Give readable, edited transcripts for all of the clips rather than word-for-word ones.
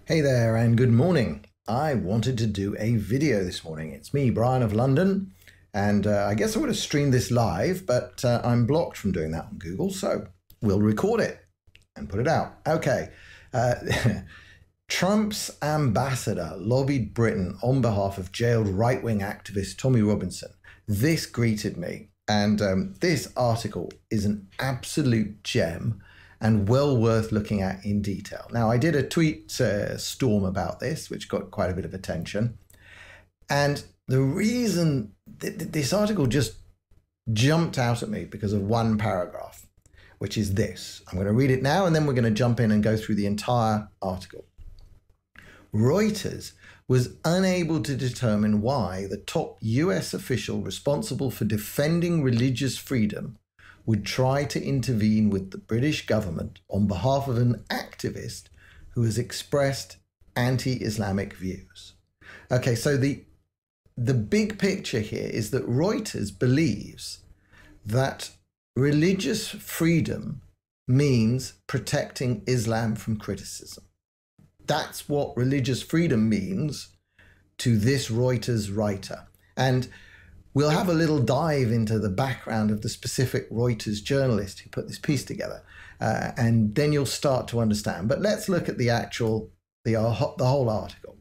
Hey there and good morning. I wanted to do a video this morning. It's me, Brian of London, and I guess I would have streamed this live, but I'm blocked from doing that on Google, so we'll record it and put it out. Okay. Trump's ambassador lobbied Britain on behalf of jailed right-wing activist Tommy Robinson. This greeted me, and this article is an absolute gem and well worth looking at in detail. Now, I did a tweet storm about this, which got quite a bit of attention. And the reason this article just jumped out at me because of one paragraph, which is this. I'm going to read it now, and then we're going to jump in and go through the entire article. Reuters was unable to determine why the top US official responsible for defending religious freedom would try to intervene with the British government on behalf of an activist who has expressed anti-Islamic views. Okay, so the big picture here is that Reuters believes that religious freedom means protecting Islam from criticism. That's what religious freedom means to this Reuters writer. And we'll have a little dive into the background of the specific Reuters journalist who put this piece together, and then you'll start to understand. But let's look at the whole article.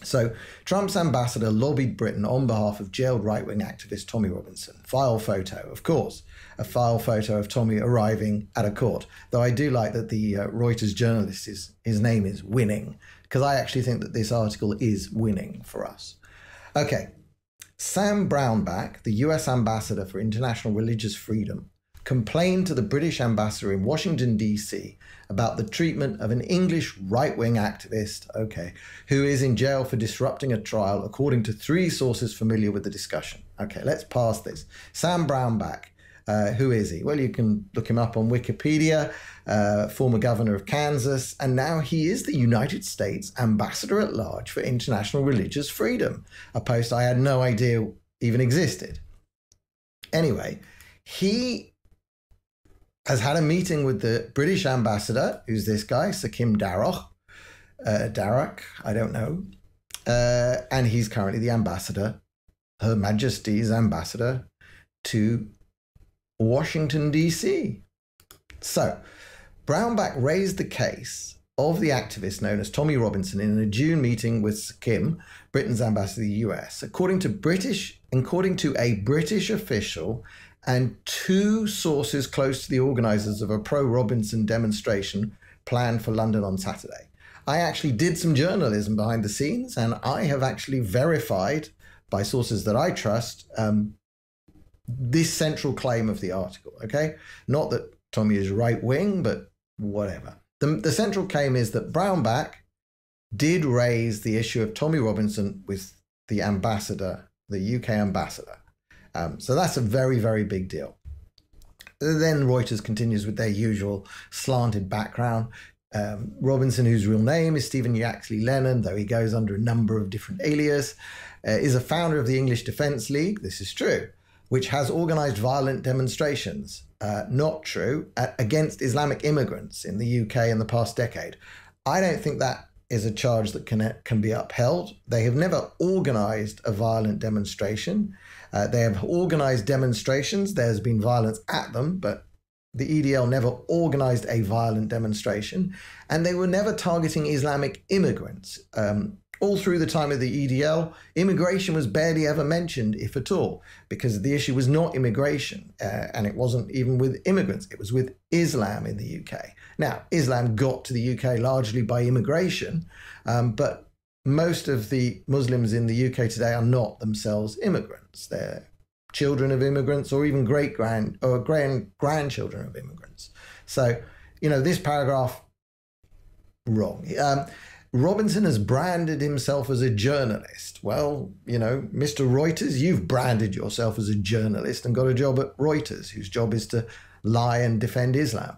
So, Trump's ambassador lobbied Britain on behalf of jailed right-wing activist Tommy Robinson. File photo, of course, a file photo of Tommy arriving at a court. Though I do like that the Reuters journalist, his name is Winning, because I actually think that this article is winning for us. Okay. Sam Brownback, the US ambassador for international religious freedom, complained to the British ambassador in Washington, D.C. about the treatment of an English right-wing activist, who is in jail for disrupting a trial, according to 3 sources familiar with the discussion. Okay, let's pass this. Sam Brownback, who is he? Well, you can look him up on Wikipedia, former governor of Kansas, and now he is the United States Ambassador at Large for International Religious Freedom, a post I had no idea even existed. Anyway, he has had a meeting with the British ambassador, who's this guy, Sakim Darroch, I don't know, and he's currently the ambassador, Her Majesty's ambassador to Washington, D.C. So, Brownback raised the case of the activist known as Tommy Robinson in a June meeting with Sakim, Britain's ambassador to the US. According to a British official and 2 sources close to the organisers of a pro-Robinson demonstration planned for London on Saturday. I actually did some journalism behind the scenes, and I have actually verified by sources that I trust this central claim of the article, okay? Not that Tommy is right-wing, but whatever. The central claim is that Brownback did raise the issue of Tommy Robinson with the ambassador, the UK ambassador. So that's a very, very big deal. Then Reuters continues with their usual slanted background. Robinson, whose real name is Stephen Yaxley Lennon, though he goes under a number of different alias, is a founder of the English Defence League. This is true, which has organised violent demonstrations, not true, against Islamic immigrants in the UK in the past decade. I don't think that is a charge that can be upheld. They have never organised a violent demonstration. They have organised demonstrations. There's been violence at them, but the EDL never organised a violent demonstration, and they were never targeting Islamic immigrants. All through the time of the EDL, immigration was barely ever mentioned, if at all, because the issue was not immigration, and it wasn't even with immigrants. It was with Islam in the UK. Now, Islam got to the UK largely by immigration, but most of the Muslims in the UK today are not themselves immigrants. They're children of immigrants, or even grandchildren of immigrants. So, this paragraph, wrong. Robinson has branded himself as a journalist. Well, Mr. Reuters, you've branded yourself as a journalist and got a job at Reuters, whose job is to lie and defend Islam.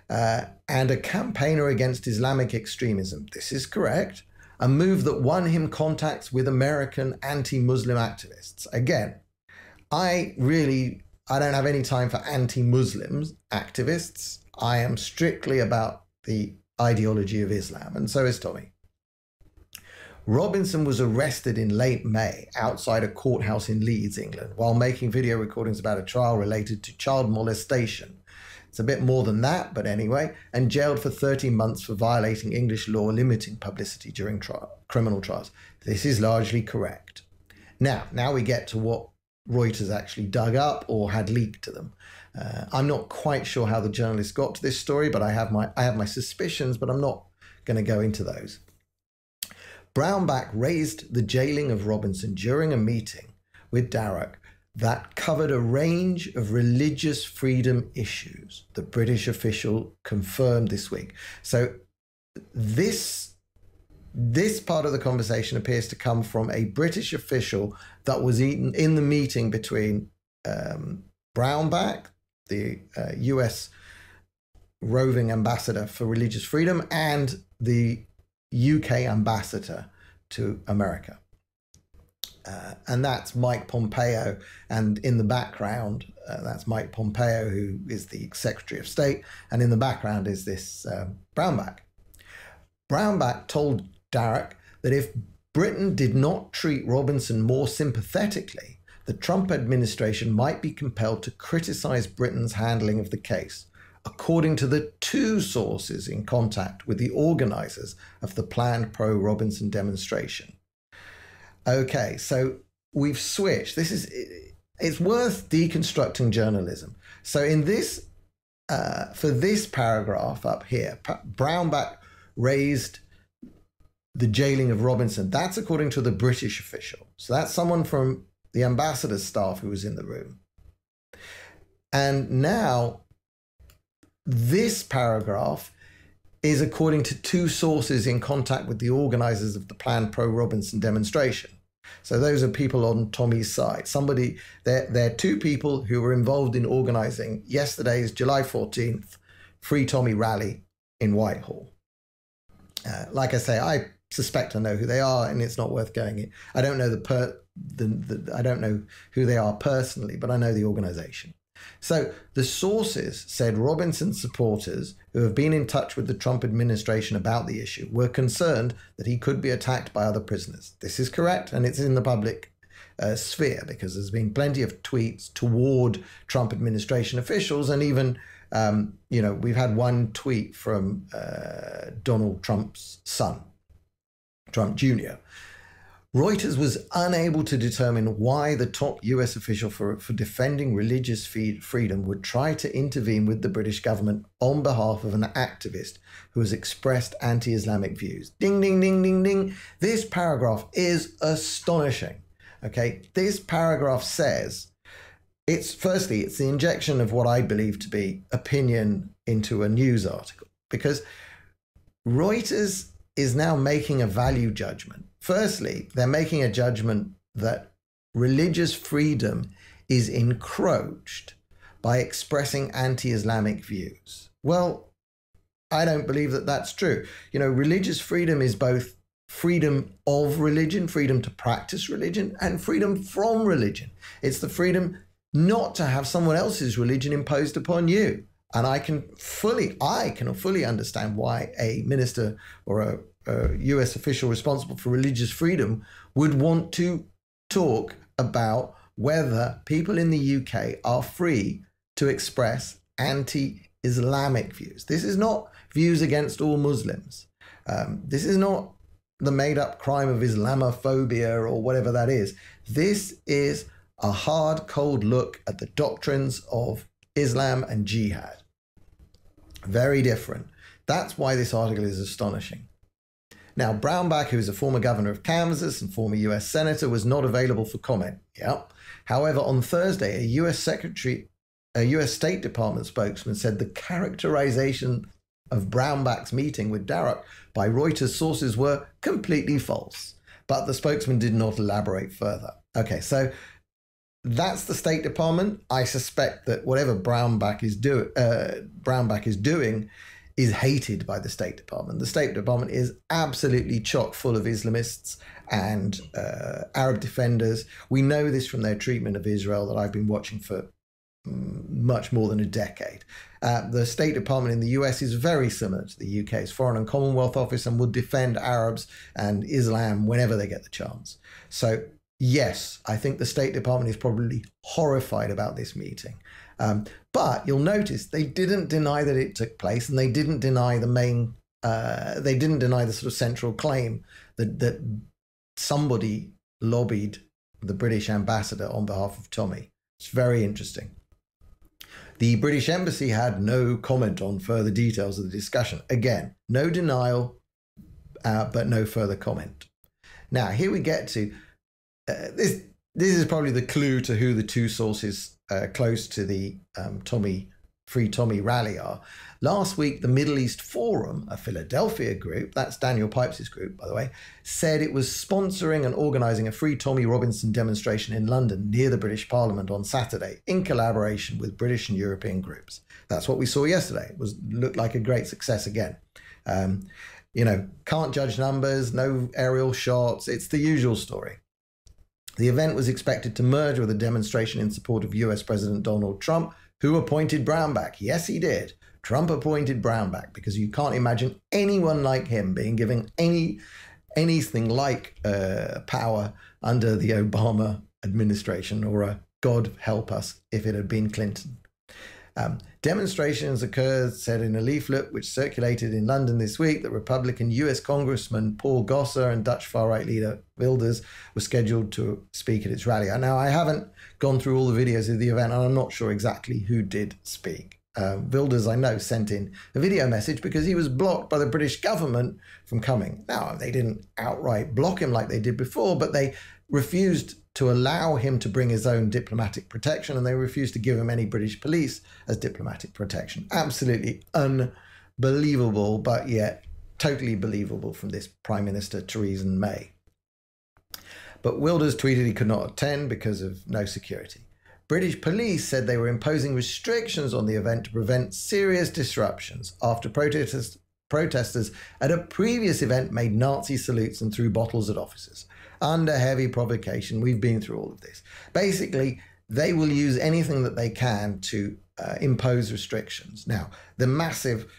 And a campaigner against Islamic extremism. This is correct. A move that won him contacts with American anti-Muslim activists. Again, I don't have any time for anti-Muslims activists. I am strictly about the ideology of Islam, and so is Tommy. Robinson was arrested in late May outside a courthouse in Leeds, England, while making video recordings about a trial related to child molestation. It's a bit more than that, but anyway, and jailed for 13 months for violating English law limiting publicity during criminal trials. This is largely correct. Now we get to what Reuters actually dug up or had leaked to them. I'm not quite sure how the journalists got to this story, but I have my suspicions, but I'm not going to go into those. Brownback raised the jailing of Robinson during a meeting with Darroch that covered a range of religious freedom issues, the British official confirmed this week. So this part of the conversation appears to come from a British official that was in the meeting between Brownback, the US roving ambassador for religious freedom, and the UK ambassador to America. And that's Mike Pompeo. And in the background, that's Mike Pompeo, who is the Secretary of State. And in the background is this Brownback. Brownback told Darroch that if Britain did not treat Robinson more sympathetically, the Trump administration might be compelled to criticize Britain's handling of the case, according to the two sources in contact with the organizers of the planned pro-Robinson demonstration. Okay, so we've switched. It's worth deconstructing journalism. So in this, for this paragraph up here, Brownback raised the jailing of Robinson. That's according to the British official. So that's someone from the ambassador's staff who was in the room. And now this paragraph is according to two sources in contact with the organizers of the planned pro-Robinson demonstration. So those are people on Tommy's side. They're two people who were involved in organizing yesterday's July 14th Free Tommy rally in Whitehall. Like I say, I suspect I know who they are, and it's not worth going in. I don't know I don't know who they are personally, but I know the organization. So the sources said Robinson's supporters, who have been in touch with the Trump administration about the issue, were concerned that he could be attacked by other prisoners. This is correct, and it's in the public sphere, because there's been plenty of tweets toward Trump administration officials, and even, we've had one tweet from Donald Trump's son, Trump Jr. Reuters was unable to determine why the top US official for defending religious freedom would try to intervene with the British government on behalf of an activist who has expressed anti-Islamic views. Ding, ding, ding, ding, ding. This paragraph is astonishing. Okay, this paragraph says, it's the injection of what I believe to be opinion into a news article, because Reuters is now making a value judgment. Firstly, they're making a judgment that religious freedom is encroached by expressing anti-Islamic views. Well, I don't believe that that's true. Religious freedom is both freedom of religion, freedom to practice religion, and freedom from religion. It's the freedom not to have someone else's religion imposed upon you. And I can fully understand why a minister or a US official responsible for religious freedom would want to talk about whether people in the UK are free to express anti-Islamic views. This is not views against all Muslims. This is not the made-up crime of Islamophobia or whatever that is. This is a hard, cold look at the doctrines of Islam and jihad. Very different. That's why this article is astonishing. Now, Brownback, who is a former governor of Kansas and former US senator, was not available for comment. Yep. However, on Thursday, a US State Department spokesman said the characterization of Brownback's meeting with Darroch by Reuters sources were completely false, but the spokesman did not elaborate further. Okay, so that's the State Department. I suspect that whatever Brownback is doing is hated by the State Department. The State Department is absolutely chock full of Islamists and Arab defenders. We know this from their treatment of Israel that I've been watching for much more than a decade. The State Department in the US is very similar to the UK's Foreign and Commonwealth Office and would defend Arabs and Islam whenever they get the chance. So yes, I think the State Department is probably horrified about this meeting. But you'll notice they didn't deny that it took place, and they didn't deny they didn't deny the sort of central claim that somebody lobbied the British ambassador on behalf of Tommy. It's very interesting. The British Embassy had no comment on further details of the discussion. Again, no denial, but no further comment. Now, here we get to this. This is probably the clue to who the two sources close to the Free Tommy rally are. Last week, the Middle East Forum, a Philadelphia group, that's Daniel Pipes' group, by the way, said it was sponsoring and organising a Free Tommy Robinson demonstration in London near the British Parliament on Saturday in collaboration with British and European groups. That's what we saw yesterday. It looked like a great success again. Can't judge numbers, no aerial shots. It's the usual story. The event was expected to merge with a demonstration in support of US President Donald Trump, who appointed Brownback. Yes, he did. Trump appointed Brownback because you can't imagine anyone like him being given anything like power under the Obama administration, or God help us if it had been Clinton. Demonstrations occurred, said in a leaflet which circulated in London this week, that Republican US Congressman Paul Gosar and Dutch far-right leader Wilders were scheduled to speak at its rally. Now, I haven't gone through all the videos of the event, and I'm not sure exactly who did speak. Wilders, I know, sent in a video message because he was blocked by the British government from coming. Now, they didn't outright block him like they did before, but they refused to allow him to bring his own diplomatic protection, and they refused to give him any British police as diplomatic protection. Absolutely unbelievable, but yet totally believable from this Prime Minister Theresa May. But Wilders tweeted he could not attend because of no security. British police said they were imposing restrictions on the event to prevent serious disruptions after protesters at a previous event made Nazi salutes and threw bottles at officers. Under heavy provocation, we've been through all of this. Basically, they will use anything that they can to impose restrictions. Now, the massive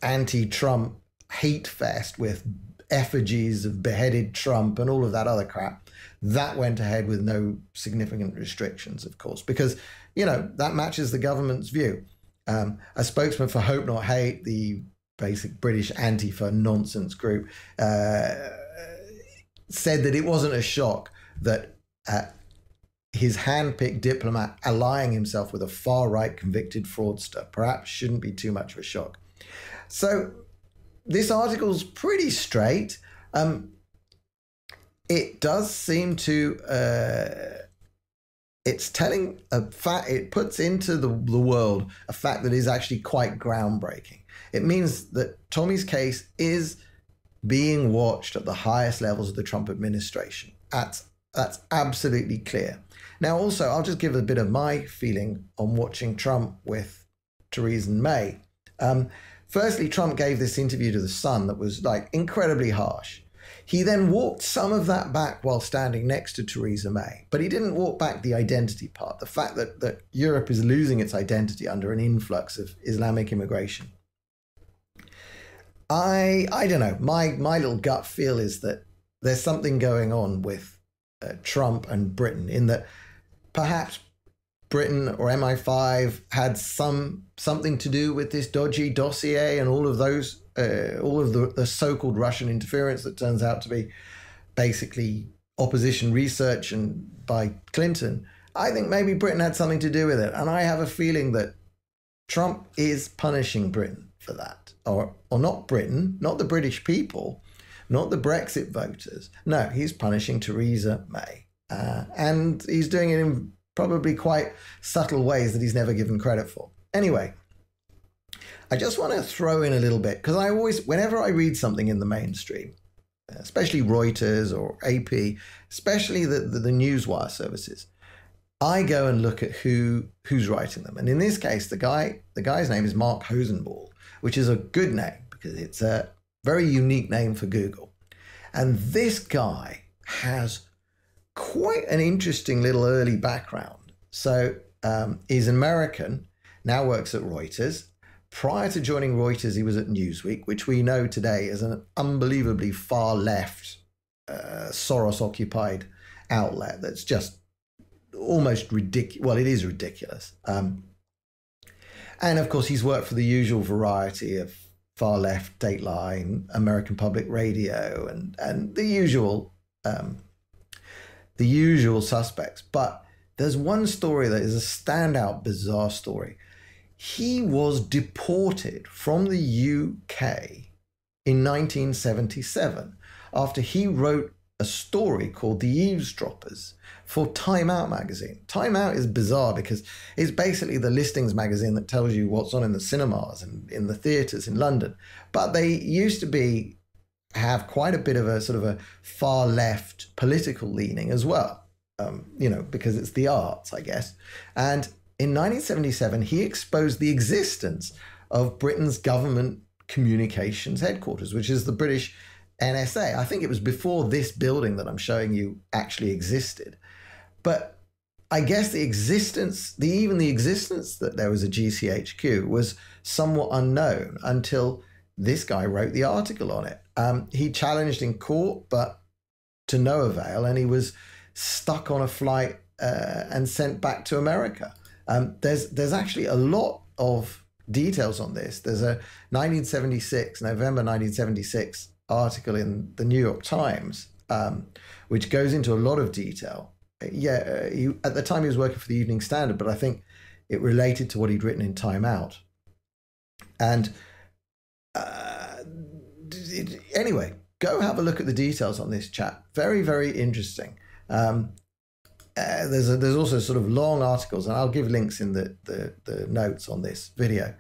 anti-Trump hate fest with effigies of beheaded Trump and all of that other crap, that went ahead with no significant restrictions, of course, because, that matches the government's view. A spokesman for Hope Not Hate, the basic British Antifa nonsense group, said that it wasn't a shock that his hand-picked diplomat allying himself with a far-right convicted fraudster perhaps shouldn't be too much of a shock. So this article's pretty straight. It does seem to, it's telling a fact, it puts into the world a fact that is actually quite groundbreaking. It means that Tommy's case is being watched at the highest levels of the Trump administration. That's absolutely clear. Now, also, I'll just give a bit of my feeling on watching Trump with Theresa May. Firstly, Trump gave this interview to The Sun that was incredibly harsh. He then walked some of that back while standing next to Theresa May, but he didn't walk back the identity part, the fact that Europe is losing its identity under an influx of Islamic immigration. I don't know. My little gut feel is that there's something going on with Trump and Britain, in that perhaps Britain or MI5 had something to do with this dodgy dossier and all of those, all of the so-called Russian interference that turns out to be basically opposition research and by Clinton. I think maybe Britain had something to do with it, and I have a feeling that Trump is punishing Britain for that. Or not Britain, not the British people, not the Brexit voters. No, he's punishing Theresa May. And he's doing it in probably quite subtle ways that he's never given credit for. Anyway, I just want to throw in a little bit, because whenever I read something in the mainstream, especially Reuters or AP, especially the newswire services, I go and look at who's writing them. And in this case, the guy's name is Mark Hosenball, which is a good name because it's a very unique name for Google. And this guy has quite an interesting little early background. So is American, now works at Reuters. Prior to joining Reuters, he was at Newsweek, which we know today is an unbelievably far left, Soros-occupied outlet that's just almost ridiculous. Well, it is ridiculous. And of course, he's worked for the usual variety of far left, Dateline, American Public Radio, and the usual suspects. But there's one story that is a standout, bizarre story. He was deported from the UK in 1977 after he wrote a story called The Eavesdroppers for Time Out magazine. Time Out is bizarre because it's basically the listings magazine that tells you what's on in the cinemas and in the theatres in London. But they used to have quite a bit of a sort of a far left political leaning as well, because it's the arts, I guess. And in 1977, he exposed the existence of Britain's government communications headquarters, which is the British NSA. I think it was before this building that I'm showing you actually existed. But I guess the existence that there was a GCHQ was somewhat unknown until this guy wrote the article on it. He challenged in court, but to no avail, and he was stuck on a flight and sent back to America. There's actually a lot of details on this. There's a November 1976 article in the New York Times, which goes into a lot of detail. At the time he was working for the Evening Standard, but I think it related to what he'd written in Time Out. And anyway, go have a look at the details on this chap. Very, very interesting. There's also sort of long articles, and I'll give links in the notes on this video.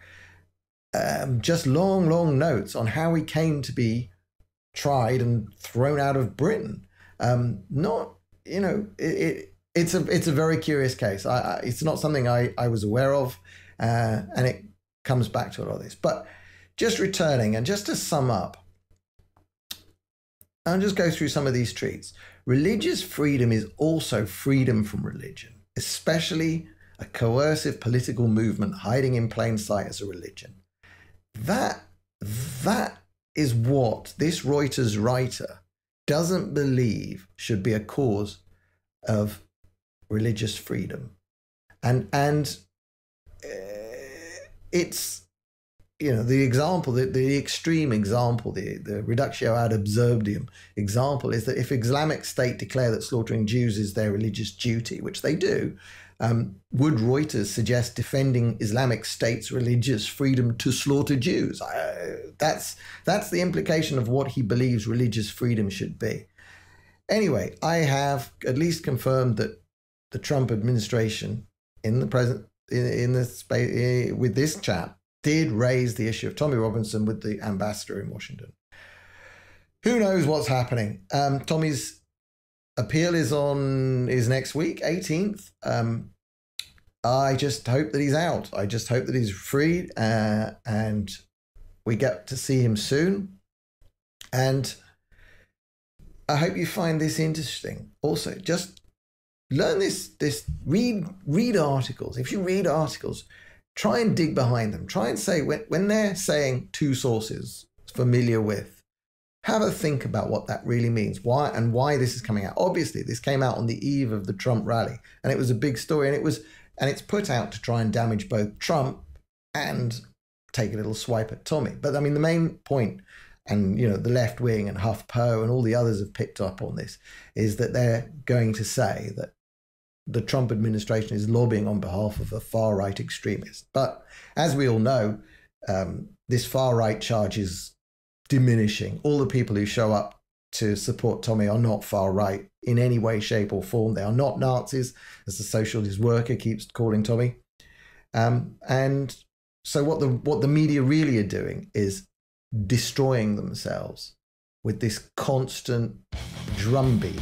Just long notes on how he came to be tried and thrown out of Britain. It's a very curious case. It's not something I was aware of, and it comes back to a lot of this. But just returning, and just to sum up, I'll just go through some of these treats. Religious freedom is also freedom from religion, especially a coercive political movement hiding in plain sight as a religion. That is what this Reuters writer doesn't believe should be a cause of religious freedom. And it's, the example, the extreme example, the reductio ad absurdum example is that if Islamic State declare that slaughtering Jews is their religious duty, which they do, would Reuters suggest defending Islamic State's religious freedom to slaughter Jews? That's the implication of what he believes religious freedom should be. Anyway, I have at least confirmed that the Trump administration with this chap did raise the issue of Tommy Robinson with the ambassador in Washington. Who knows what's happening? Tommy's appeal is next week, 18th. I just hope that he's out. I just hope that he's freed and we get to see him soon. And I hope you find this interesting. Also, just learn this, read articles. If you read articles, try and dig behind them. Try and say, when they're saying two sources familiar with, have a think about what that really means, why this is coming out. Obviously, this came out on the eve of the Trump rally, and it was a big story, and it's put out to try and damage both Trump and take a little swipe at Tommy. But I mean, the main point, and the left wing and HuffPo and all the others have picked up on this, is that they're going to say that the Trump administration is lobbying on behalf of a far-right extremist. But as we all know, this far-right charge is diminishing. All the people who show up to support Tommy are not far-right in any way, shape or form. They are not Nazis, as the socialist worker keeps calling Tommy. And so what the media really are doing is destroying themselves with this constant drumbeat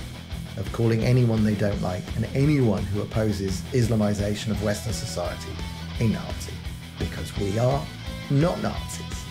of calling anyone they don't like and anyone who opposes Islamization of Western society a Nazi, because we are not Nazis.